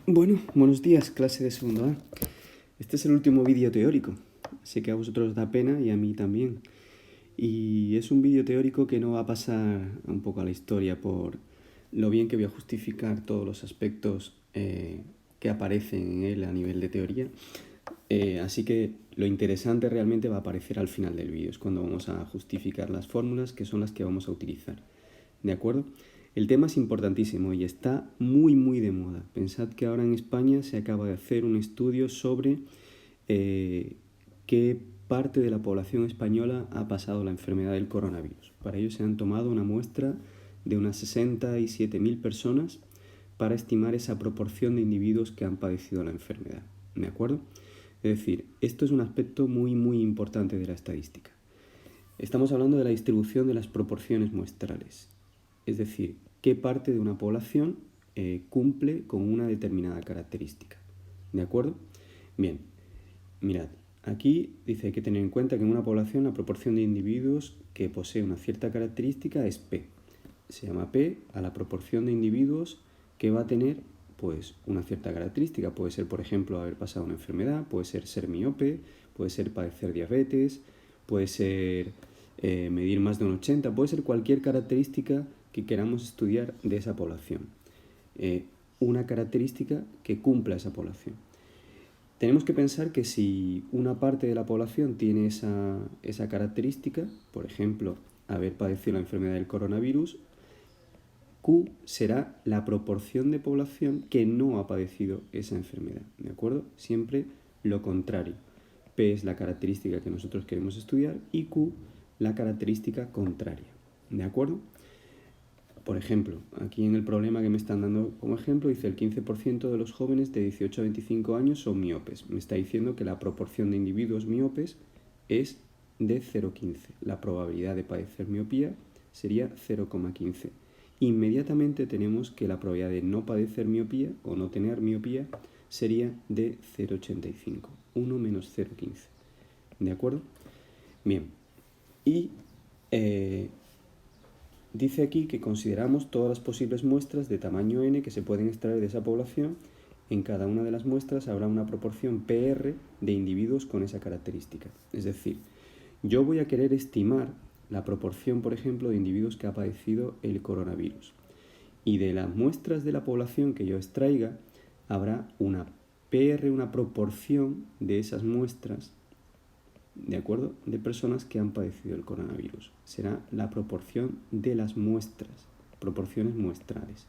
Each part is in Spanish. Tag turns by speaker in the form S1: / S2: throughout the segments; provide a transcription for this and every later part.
S1: Bueno, buenos días, clase de segundo A. Este es el último vídeo teórico. Sé que a vosotros os da pena y a mí también. Y es un vídeo teórico que no va a pasar un poco a la historia por lo bien que voy a justificar todos los aspectos que aparecen en él a nivel de teoría. Así que lo interesante realmente va a aparecer al final del vídeo. Es cuando vamos a justificar las fórmulas que son las que vamos a utilizar. ¿De acuerdo? El tema es importantísimo y está muy de moda. Pensad que ahora en España se acaba de hacer un estudio sobre qué parte de la población española ha pasado la enfermedad del coronavirus. Para ello se han tomado una muestra de unas 67.000 personas para estimar esa proporción de individuos que han padecido la enfermedad. ¿De acuerdo? Es decir, esto es un aspecto muy importante de la estadística. Estamos hablando de la distribución de las proporciones muestrales. Es decir, qué parte de una población cumple con una determinada característica. ¿De acuerdo? Bien, mirad, aquí dice hay que tener en cuenta que en una población la proporción de individuos que posee una cierta característica es P. Se llama P a la proporción de individuos que va a tener pues una cierta característica. Puede ser, por ejemplo, haber pasado una enfermedad, puede ser miope, puede ser padecer diabetes, puede ser medir más de un 80, puede ser cualquier característica que queramos estudiar de esa población. Una característica que cumpla esa población. Tenemos que pensar que si una parte de la población tiene esa característica, por ejemplo, haber padecido la enfermedad del coronavirus, Q será la proporción de población que no ha padecido esa enfermedad, ¿de acuerdo? Siempre lo contrario. P es la característica que nosotros queremos estudiar y Q la característica contraria, ¿de acuerdo? Por ejemplo, aquí en el problema que me están dando como ejemplo, dice el 15% de los jóvenes de 18 a 25 años son miopes. Me está diciendo que la proporción de individuos miopes es de 0,15. La probabilidad de padecer miopía sería 0,15. Inmediatamente tenemos que la probabilidad de no padecer miopía o no tener miopía sería de 0,85. 1 menos 0,15. ¿De acuerdo? Bien. Y dice aquí que consideramos todas las posibles muestras de tamaño n que se pueden extraer de esa población. En cada una de las muestras habrá una proporción PR de individuos con esa característica. Es decir, yo voy a querer estimar la proporción, por ejemplo, de individuos que ha padecido el coronavirus. Y de las muestras de la población que yo extraiga, habrá una PR, una proporción de esas muestras, ¿de acuerdo?, de personas que han padecido el coronavirus. Será la proporción de las muestras, proporciones muestrales.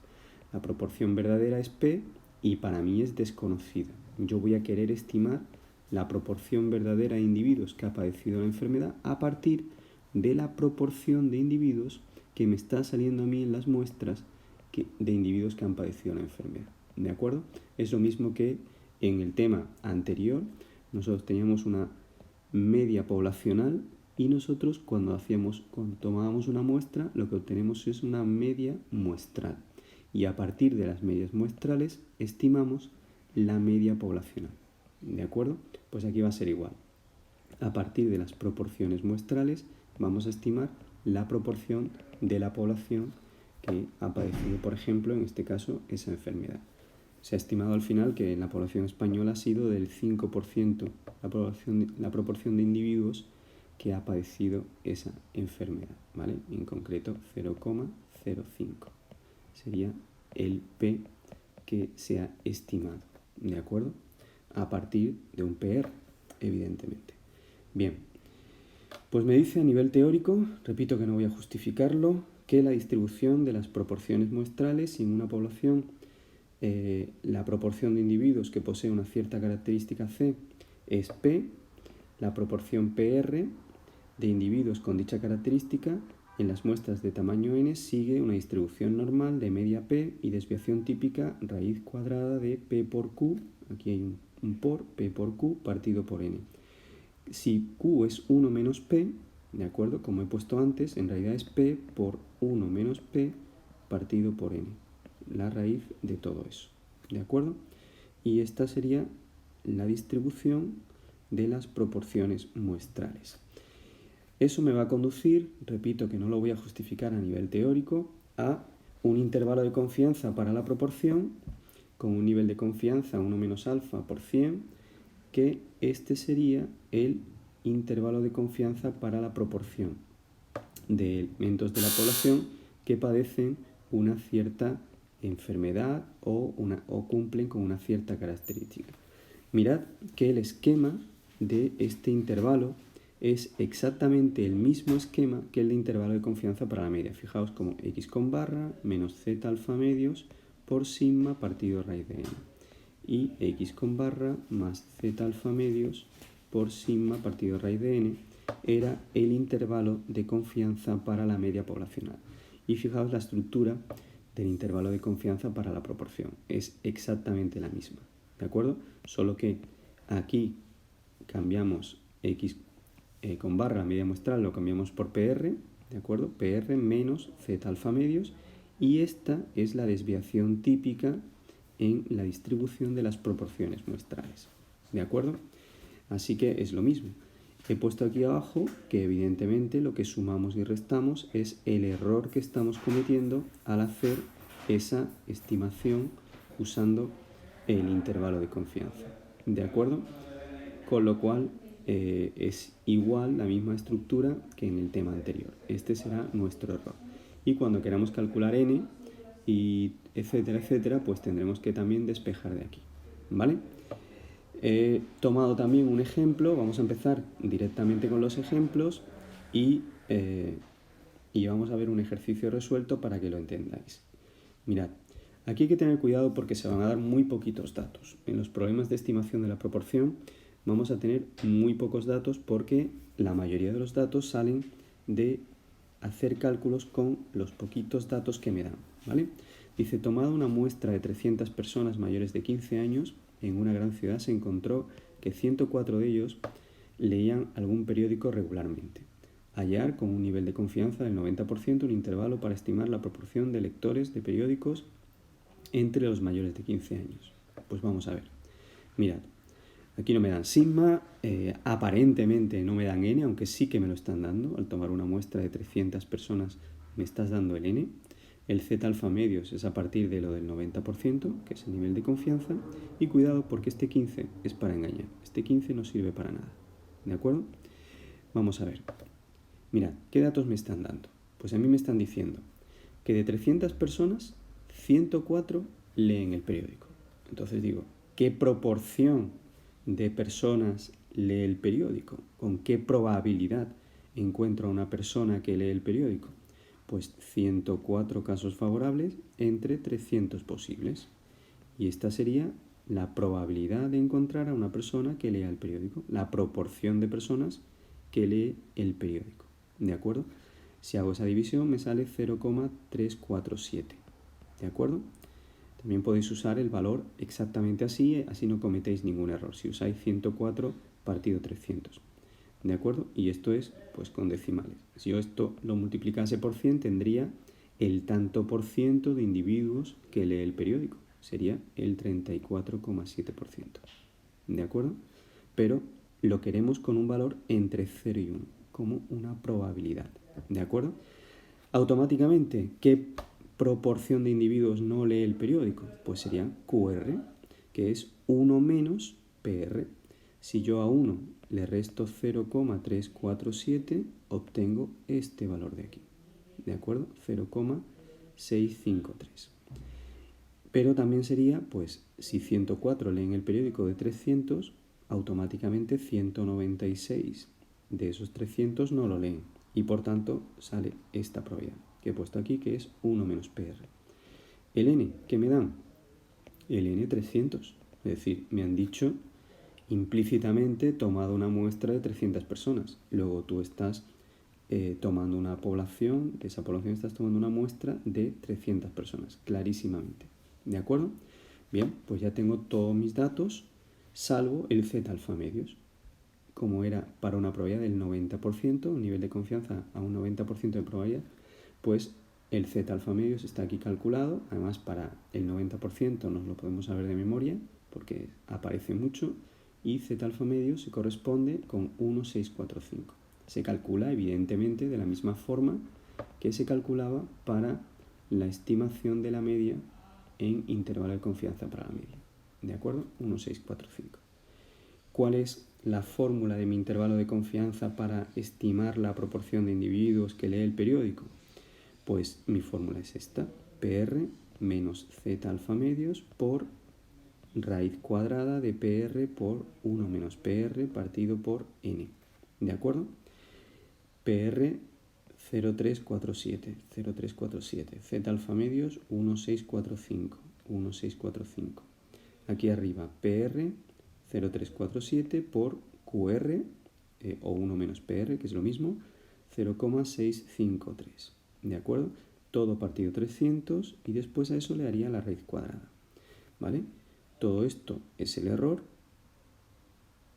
S1: La proporción verdadera es P y para mí es desconocida. Yo voy a querer estimar la proporción verdadera de individuos que ha padecido la enfermedad a partir de la proporción de individuos que me está saliendo a mí en las muestras de individuos que han padecido la enfermedad. ¿De acuerdo? Es lo mismo que en el tema anterior. Nosotros teníamos una media poblacional y nosotros cuando tomábamos una muestra lo que obtenemos es una media muestral y a partir de las medias muestrales estimamos la media poblacional. ¿De acuerdo? Pues aquí va a ser igual. A partir de las proporciones muestrales vamos a estimar la proporción de la población que ha padecido, por ejemplo, en este caso, esa enfermedad. Se ha estimado al final que en la población española ha sido del 5% la proporción de individuos que ha padecido esa enfermedad, ¿vale? En concreto 0,05 sería el P que se ha estimado, ¿de acuerdo? A partir de un PR, evidentemente. Bien, pues me dice a nivel teórico, repito que no voy a justificarlo, que la distribución de las proporciones muestrales en una población, la proporción de individuos que posee una cierta característica C es P, la proporción PR de individuos con dicha característica en las muestras de tamaño n sigue una distribución normal de media P y desviación típica raíz cuadrada de P por Q, aquí hay un por, P por Q partido por n. Si Q es 1 menos P, ¿de acuerdo? Como he puesto antes, en realidad es P por 1 menos P partido por n, la raíz de todo eso, ¿de acuerdo? Y esta sería la distribución de las proporciones muestrales. Eso me va a conducir, repito que no lo voy a justificar a nivel teórico, a un intervalo de confianza para la proporción con un nivel de confianza 1 menos alfa por 100, que este sería el intervalo de confianza para la proporción de elementos de la población que padecen una cierta enfermedad o cumplen con una cierta característica. Mirad que el esquema de este intervalo es exactamente el mismo esquema que el de intervalo de confianza para la media. Fijaos como x con barra menos z alfa medios por sigma partido raíz de n. Y x con barra más z alfa medios por sigma partido raíz de n era el intervalo de confianza para la media poblacional. Y fijaos la estructura del intervalo de confianza para la proporción. Es exactamente la misma, ¿de acuerdo? Solo que aquí cambiamos x con barra media muestral, lo cambiamos por PR, ¿de acuerdo? PR menos z alfa medios, y esta es la desviación típica en la distribución de las proporciones muestrales, ¿de acuerdo? Así que es lo mismo. He puesto aquí abajo que evidentemente lo que sumamos y restamos es el error que estamos cometiendo al hacer esa estimación usando el intervalo de confianza, ¿de acuerdo? Con lo cual es igual la misma estructura que en el tema anterior. Este será nuestro error. Y cuando queramos calcular n, y etcétera, etcétera, pues tendremos que también despejar de aquí, ¿vale? He tomado también un ejemplo, vamos a empezar directamente con los ejemplos y vamos a ver un ejercicio resuelto para que lo entendáis. Mirad, aquí hay que tener cuidado porque se van a dar muy poquitos datos. En los problemas de estimación de la proporción vamos a tener muy pocos datos porque la mayoría de los datos salen de hacer cálculos con los poquitos datos que me dan, ¿vale? Dice, tomada una muestra de 300 personas mayores de 15 años, en una gran ciudad se encontró que 104 de ellos leían algún periódico regularmente. Hallar con un nivel de confianza del 90% un intervalo para estimar la proporción de lectores de periódicos entre los mayores de 15 años. Pues vamos a ver. Mirad, aquí no me dan sigma, aparentemente no me dan n, aunque sí que me lo están dando. Al tomar una muestra de 300 personas me estás dando el n. El z alfa medios es a partir de lo del 90%, que es el nivel de confianza. Y cuidado porque este 15 es para engañar. Este 15 no sirve para nada. ¿De acuerdo? Vamos a ver. Mirad, ¿qué datos me están dando? Pues a mí me están diciendo que de 300 personas, 104 leen el periódico. Entonces digo, ¿qué proporción de personas lee el periódico? ¿Con qué probabilidad encuentro a una persona que lee el periódico? Pues 104 casos favorables entre 300 posibles. Y esta sería la probabilidad de encontrar a una persona que lea el periódico, la proporción de personas que lee el periódico. ¿De acuerdo? Si hago esa división me sale 0,347. ¿De acuerdo? También podéis usar el valor exactamente así no cometéis ningún error. Si usáis 104 partido 300. ¿De acuerdo? Y esto es pues con decimales. Si yo esto lo multiplicase por 100 tendría el tanto por ciento de individuos que lee el periódico. Sería el 34,7%. ¿De acuerdo? Pero lo queremos con un valor entre 0 y 1, como una probabilidad. ¿De acuerdo? Automáticamente, ¿qué proporción de individuos no lee el periódico? Pues sería QR, que es 1 menos PR. Si yo a 1 le resto 0,347, obtengo este valor de aquí. ¿De acuerdo? 0,653. Pero también sería, pues, si 104 leen el periódico de 300, automáticamente 196 de esos 300 no lo leen. Y por tanto sale esta probabilidad que he puesto aquí, que es 1 menos PR. El n, ¿qué me dan? El n 300. Es decir, me han dicho implícitamente tomado una muestra de 300 personas. Luego tú estás tomando una población, de esa población estás tomando una muestra de 300 personas, clarísimamente. ¿De acuerdo? Bien, pues ya tengo todos mis datos, salvo el z alfa medios. Como era para una probabilidad del 90%, un nivel de confianza a un 90% de probabilidad, pues el z alfa medios está aquí calculado. Además, para el 90% nos lo podemos saber de memoria, porque aparece mucho, y z alfa medios se corresponde con 1,645. Se calcula, evidentemente, de la misma forma que se calculaba para la estimación de la media en intervalo de confianza para la media. ¿De acuerdo? 1, 6, 4, 5. ¿Cuál es la fórmula de mi intervalo de confianza para estimar la proporción de individuos que lee el periódico? Pues mi fórmula es esta, PR menos Z alfa medios por raíz cuadrada de PR por 1 menos PR partido por N. ¿De acuerdo? PR 0,347, 0,347. Z alfa medios 1,645, 1,645. Aquí arriba PR 0,347 por QR o 1 menos PR, que es lo mismo, 0,653. ¿De acuerdo? Todo partido 300 y después a eso le haría la raíz cuadrada. ¿Vale? Todo esto es el error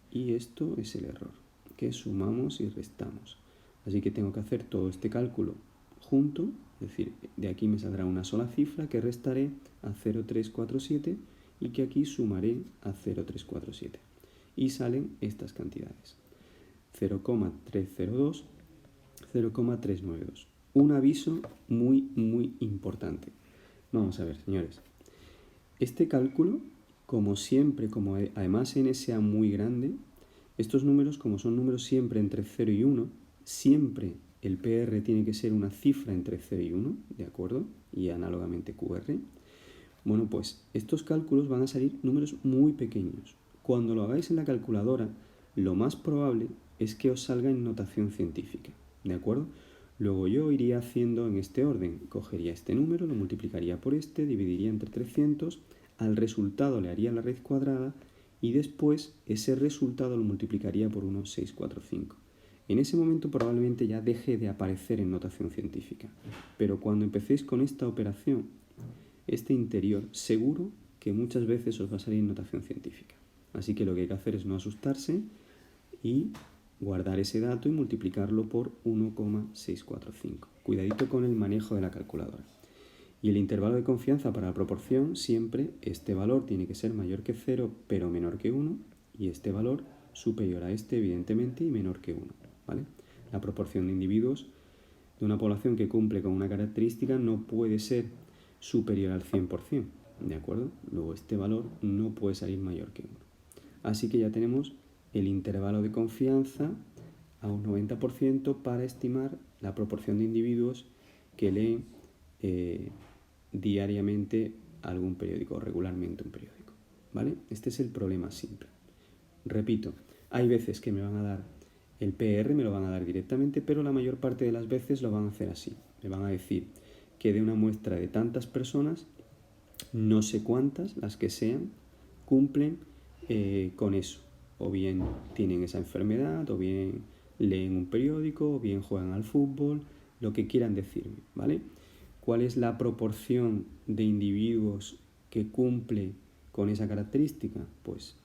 S1: y esto es el error, que sumamos y restamos. Así que tengo que hacer todo este cálculo junto, es decir, de aquí me saldrá una sola cifra que restaré a 0,347 y que aquí sumaré a 0,347. Y salen estas cantidades. 0,302, 0,392. Un aviso muy importante. Vamos a ver, señores. Este cálculo, como siempre, como además n sea muy grande, estos números, como son números siempre entre 0 y 1, siempre el PR tiene que ser una cifra entre 0 y 1, ¿de acuerdo? Y análogamente QR. Bueno, pues estos cálculos van a salir números muy pequeños. Cuando lo hagáis en la calculadora, lo más probable es que os salga en notación científica, ¿de acuerdo? Luego yo iría haciendo en este orden. Cogería este número, lo multiplicaría por este, dividiría entre 300, al resultado le haría la raíz cuadrada y después ese resultado lo multiplicaría por 1,645. En ese momento probablemente ya deje de aparecer en notación científica. Pero cuando empecéis con esta operación, este interior, seguro que muchas veces os va a salir en notación científica. Así que lo que hay que hacer es no asustarse y guardar ese dato y multiplicarlo por 1,645. Cuidadito con el manejo de la calculadora. Y el intervalo de confianza para la proporción, siempre este valor tiene que ser mayor que 0 pero menor que 1 y este valor superior a este evidentemente y menor que 1. ¿Vale? La proporción de individuos de una población que cumple con una característica no puede ser superior al 100%, ¿de acuerdo? Luego este valor no puede salir mayor que 1. Así que ya tenemos el intervalo de confianza a un 90% para estimar la proporción de individuos que leen diariamente algún periódico o regularmente un periódico, ¿vale? Este es el problema simple. Repito, hay veces que me van a dar el PR, me lo van a dar directamente, pero la mayor parte de las veces lo van a hacer así. Me van a decir que de una muestra de tantas personas, no sé cuántas, las que sean, cumplen con eso. O bien tienen esa enfermedad, o bien leen un periódico, o bien juegan al fútbol, lo que quieran decirme, ¿vale? ¿Cuál es la proporción de individuos que cumple con esa característica? Pues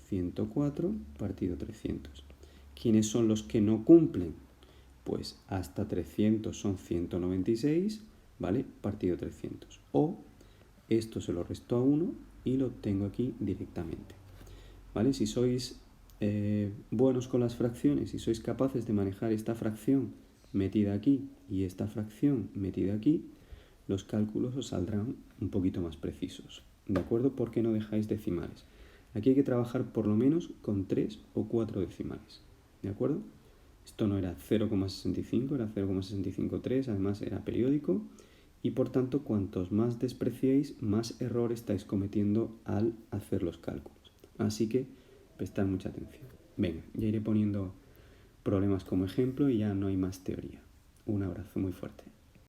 S1: 104 partido 300. ¿Quiénes son los que no cumplen? Pues hasta 300 son 196, ¿vale? Partido 300. O esto se lo resto a 1 y lo tengo aquí directamente, ¿vale? Si sois buenos con las fracciones y sois capaces de manejar esta fracción metida aquí y esta fracción metida aquí, los cálculos os saldrán un poquito más precisos, ¿de acuerdo? Porque no dejáis decimales. Aquí hay que trabajar por lo menos con 3 o 4 decimales, ¿de acuerdo? Esto no era 0,65, era 0,653, además era periódico, y por tanto, cuantos más despreciéis, más error estáis cometiendo al hacer los cálculos. Así que prestad mucha atención. Venga, ya iré poniendo problemas como ejemplo y ya no hay más teoría. Un abrazo muy fuerte.